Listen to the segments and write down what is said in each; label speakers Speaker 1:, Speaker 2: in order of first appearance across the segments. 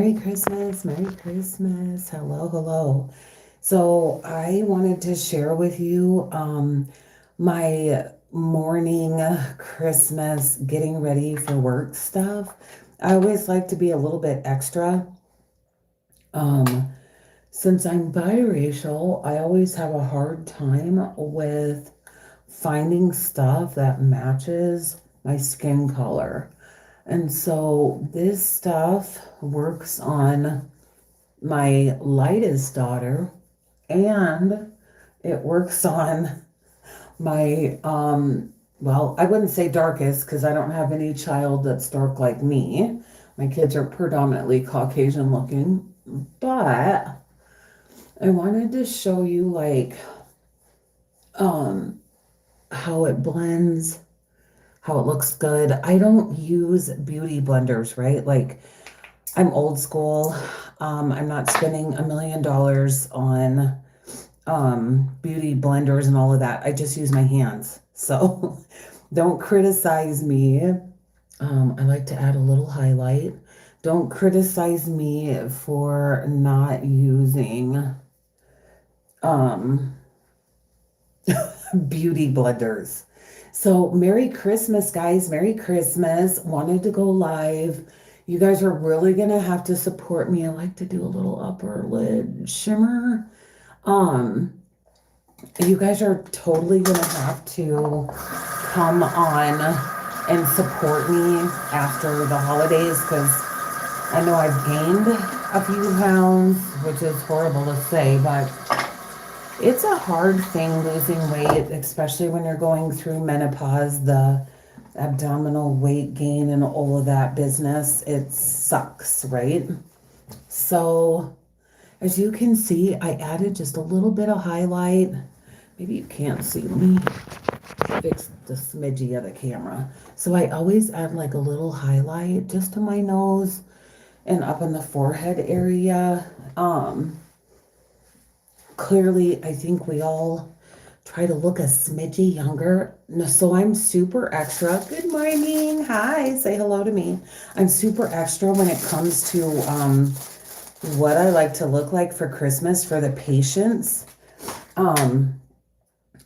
Speaker 1: Merry Christmas, Merry Christmas. Hello, hello. So I wanted to share with you my morning Christmas getting ready for work stuff. I always like to be a little bit extra. Um, since I'm biracial, I always have a hard time with finding stuff that matches my skin color. And so this stuff works on my lightest daughter, and it works on my well, I wouldn't say darkest because I don't have any child that's dark like me. My kids are predominantly Caucasian looking, but I wanted to show you like um how it blends, how it looks good. I don't use beauty blenders, right? Like I'm old school. I'm not spending $1 million on beauty blenders and all of that. I just use my hands. So don't criticize me. I like to add a little highlight. Don't criticize me for not using um, beauty blenders. So, Merry Christmas, guys. Merry Christmas. Wanted to go live. You guys are really going to have to support me. I like to do a little upper lid shimmer. Um, you guys are totally gonna have to come on and support me after the holidays because I know I've gained a few pounds, which is horrible to say, but it's a hard thing losing weight, especially when you're going through menopause, the abdominal weight gain and all of that business. It sucks, right? So, as you can see, I added just a little bit of highlight. Maybe you can't see. Let me fix the smidgy of the camera. So I always add like a little highlight just to my nose and up in the forehead area. Clearly, I think we all try to look a smidgy younger. No, so I'm super extra. Good morning. Hi. Say hello to me. I'm super extra when it comes to what I like to look like for Christmas for the patients.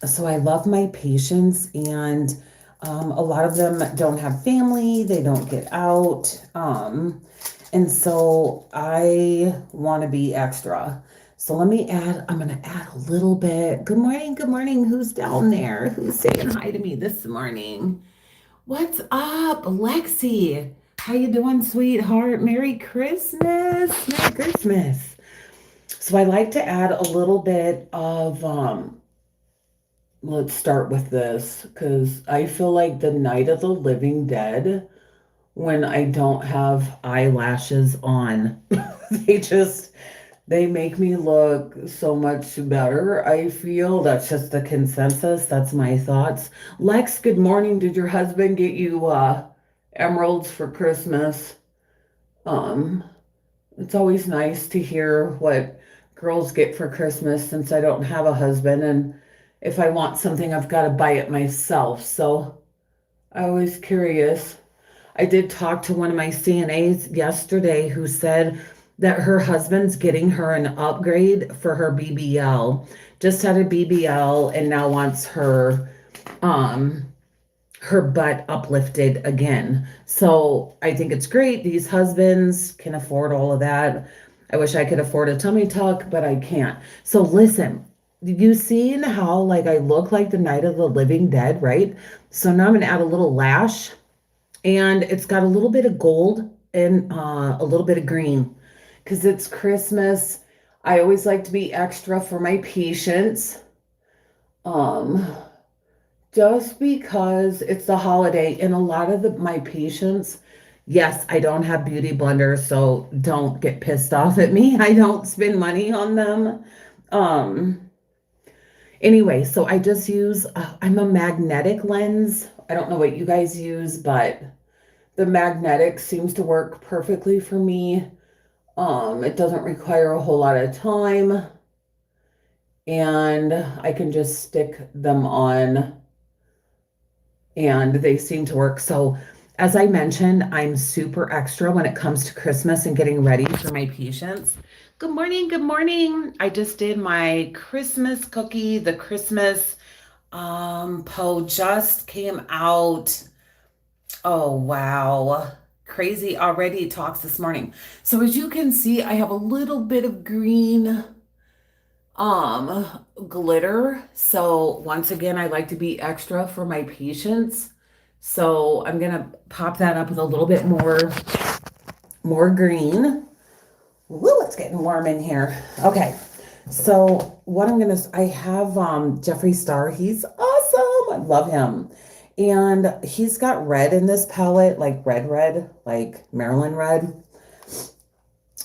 Speaker 1: So I love my patients, and a lot of them don't have family, they don't get out. And so I want to be extra. So let me add, I'm going to add a little bit. Good morning, good morning. Who's down there? Who's saying hi to me this morning? What's up, Lexi? How you doing, sweetheart? Merry Christmas. Merry Christmas. So I like to add a little bit of let's start with this because I feel like the Night of the Living Dead when I don't have eyelashes on. they just they make me look so much better. I feel that's just the consensus. That's my thoughts. Lex, good morning. Did your husband get you emeralds for Christmas? Um, it's always nice to hear what girls get for Christmas since I don't have a husband, and if I want something, I've got to buy it myself. So I was curious. I did talk to one of my CNAs yesterday who said that her husband's getting her an upgrade for her BBL. Just had a BBL and now wants um her butt uplifted again. So I think it's great. These husbands can afford all of that. I wish I could afford a tummy tuck, but I can't. So listen, you seen how like I look like the Night of the Living Dead, right? So now I'm gonna add a little lash, and it's got a little bit of gold and a little bit of green because it's Christmas. I always like to be extra for my patients. Um, just because it's the holiday and a lot of my patients, yes, I don't have beauty blenders, so don't get pissed off at me. I don't spend money on them. Um, anyway, so I just use, I'm a magnetic lens. I don't know what you guys use, but the magnetic seems to work perfectly for me. It doesn't require a whole lot of time, and I can just stick them on and they seem to work. So As I mentioned, I'm super extra when it comes to Christmas and getting ready for my patients. Good morning, good morning. I just did my Christmas cookie. The Christmas Poe just came out. Oh, wow. Crazy already talks this morning. So as you can see, I have a little bit of green glitter. So once again, I like to be extra for my patients. So I'm gonna pop that up with a little bit more green. Woo, it's getting warm in here. Okay. So what I have Jeffree Star. He's awesome. I love him. And he's got red in this palette, like red, like Maryland red.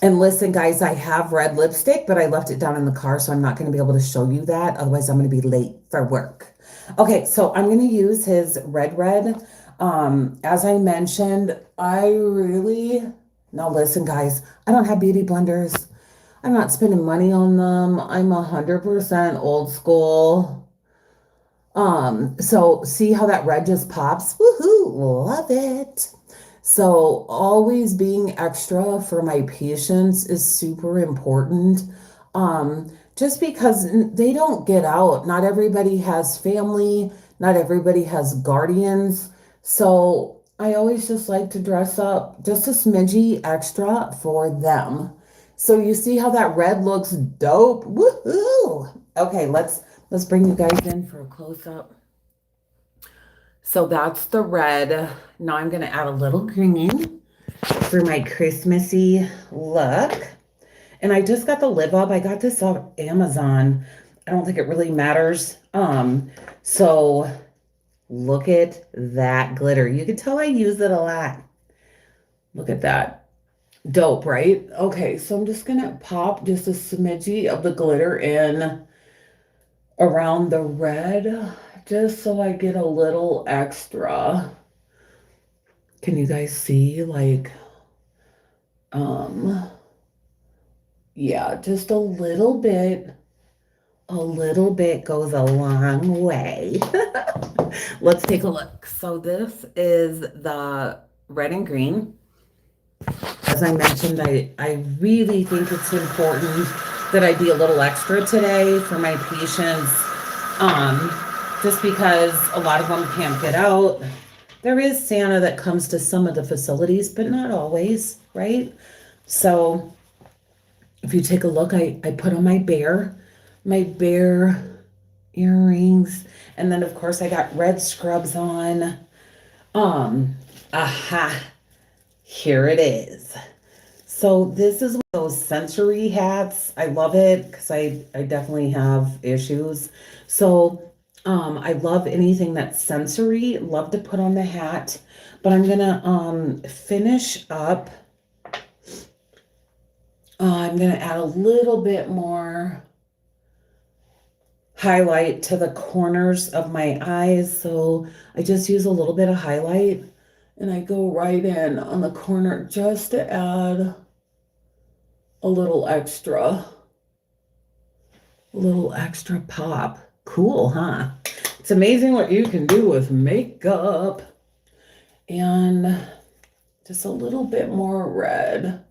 Speaker 1: And listen, guys, I have red lipstick, but I left it down in the car, so I'm not going to be able to show you that. Otherwise, I'm going to be late for work. Okay, so I'm going to use his red. As I mentioned, now listen, guys, I don't have beauty blenders. I'm not spending money on them. I'm 100% old school. So see how that red just pops? Woohoo, love it. So always being extra for my patients is super important. Just because they don't get out. Not everybody has family, not everybody has guardians. So I always just like to dress up just a smidgy extra for them. So you see how that red looks dope? Woohoo! Okay, let's bring you guys in for a close up. So that's the red. Now I'm going to add a little green for my Christmassy look. And I just got the Live Up. I got this off Amazon. I don't think it really matters. So look at that glitter. You can tell I use it a lot. Look at that. Dope, right? Okay, so I'm just going to pop just a smidgy of the glitter in around the red, just so I get a little extra. Can you guys see, like, yeah, just a little bit goes a long way. Let's take a look. So this is the red and green. As I mentioned, I really think it's important that I be a little extra today for my patients, just because a lot of them can't get out. There is Santa that comes to some of the facilities, but not always, right? So if you take a look, I put on my bear earrings, and then of course I got red scrubs on. Aha, here it is. So this is one of those sensory hats. I love it because I definitely have issues. So I love anything that's sensory. Love to put on the hat. But I'm gonna finish up. I'm gonna add a little bit more highlight to the corners of my eyes. So I just use a little bit of highlight and I go right in on the corner just to add a little extra pop. Cool, huh? It's amazing what you can do with makeup. And just a little bit more red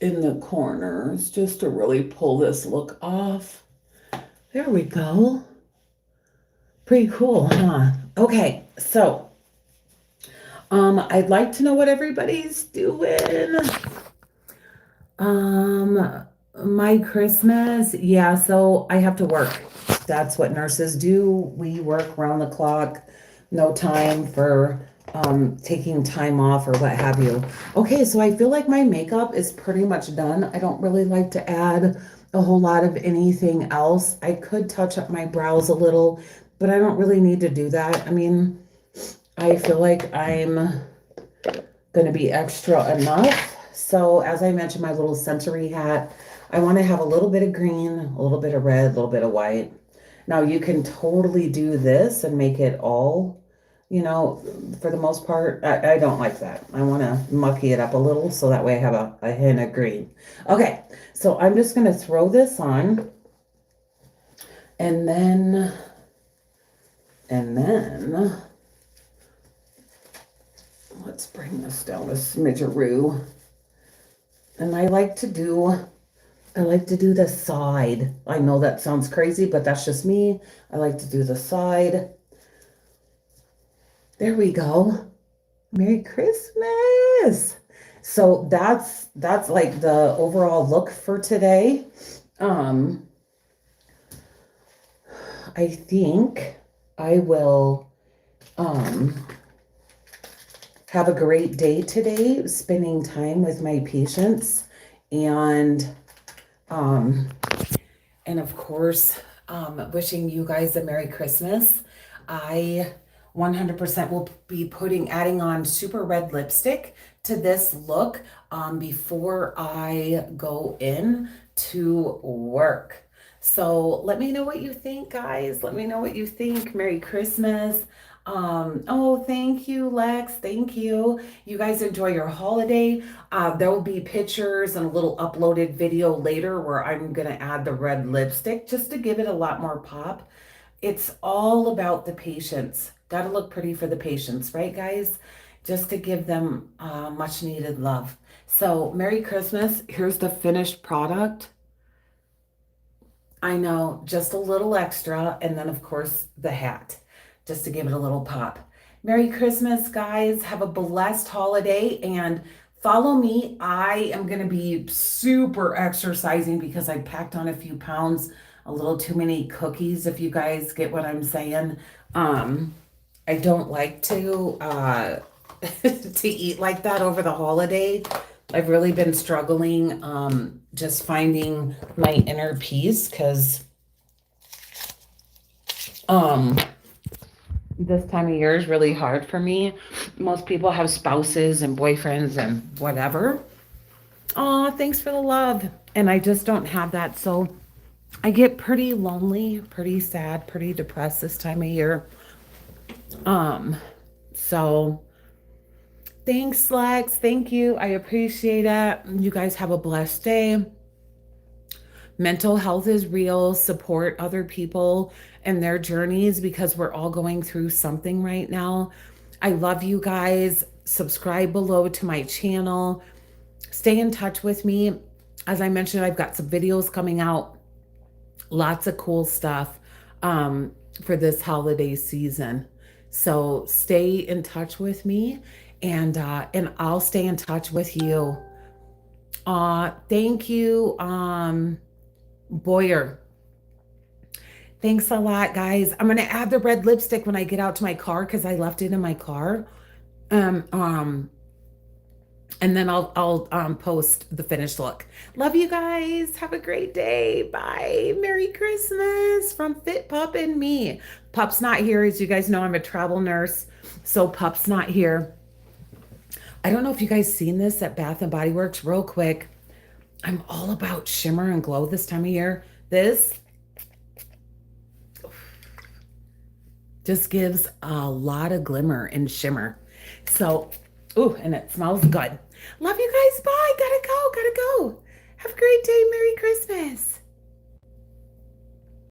Speaker 1: in the corners just to really pull this look off. There we go. Pretty cool, huh? Okay, so I'd like to know what everybody's doing. My Christmas, yeah, so I have to work. That's what nurses do. We work round the clock, no time for taking time off or what have you. Okay, so I feel like my makeup is pretty much done. I don't really like to add a whole lot of anything else. I could touch up my brows a little, but I don't really need to do that. I mean, I feel like I'm gonna be extra enough. So as I mentioned, my little sensory hat, I want to have a little bit of green, a little bit of red, a little bit of white. Now you can totally do this and make it all, for the most part. I don't like that. I want to mucky it up a little so that way I have a hint of green. Okay, so I'm just going to throw this on and then Let's bring this down a smidgeroo. And I like to do the side. I know that sounds crazy, but that's just me. I like to do the side. There we go. Merry Christmas. So that's like the overall look for today. I think I will have a great day today, spending time with my patients, and of course, wishing you guys a Merry Christmas. I 100% will be adding on super red lipstick to this look before I go in to work. So let me know what you think, guys. Let me know what you think. Merry Christmas. Oh, thank you, Lex. Thank you. You guys enjoy your holiday. There will be pictures and a little uploaded video later where I'm going to add the red lipstick just to give it a lot more pop. It's all about the patients. Got to look pretty for the patients, right, guys? Just to give them much needed love. So, Merry Christmas. Here's the finished product. I know, just a little extra. And then, of course, the hat, just to give it a little pop. Merry Christmas, guys. Have a blessed holiday and follow me. I am going to be super exercising because I packed on a few pounds, a little too many cookies, if you guys get what I'm saying. I don't like to to eat like that over the holiday. I've really been struggling just finding my inner peace because this time of year is really hard for me. Most people have spouses and boyfriends and whatever. Aw, thanks for the love. And I just don't have that. So I get pretty lonely, pretty sad, pretty depressed this time of year. So thanks, Lex. Thank you. I appreciate it. You guys have a blessed day. Mental health is real. Support other people and their journeys because we're all going through something right now. I love you guys. Subscribe below to my channel. Stay in touch with me. As I mentioned, I've got some videos coming out. Lots of cool stuff for this holiday season. So stay in touch with me, and I'll stay in touch with you. Thank you, Boyer. Thanks a lot, guys. I'm gonna add the red lipstick when I get out to my car because I left it in my car. And then I'll post the finished look. Love you guys. Have a great day. Bye. Merry Christmas from FITPUPNME. Pup's not here. As you guys know, I'm a travel nurse, so Pup's not here. I don't know if you guys seen this at Bath and Body Works. Real quick, I'm all about shimmer and glow this time of year. This just gives a lot of glimmer and shimmer. So, ooh, and it smells good. Love you guys. Bye. Gotta go. Have a great day. Merry Christmas.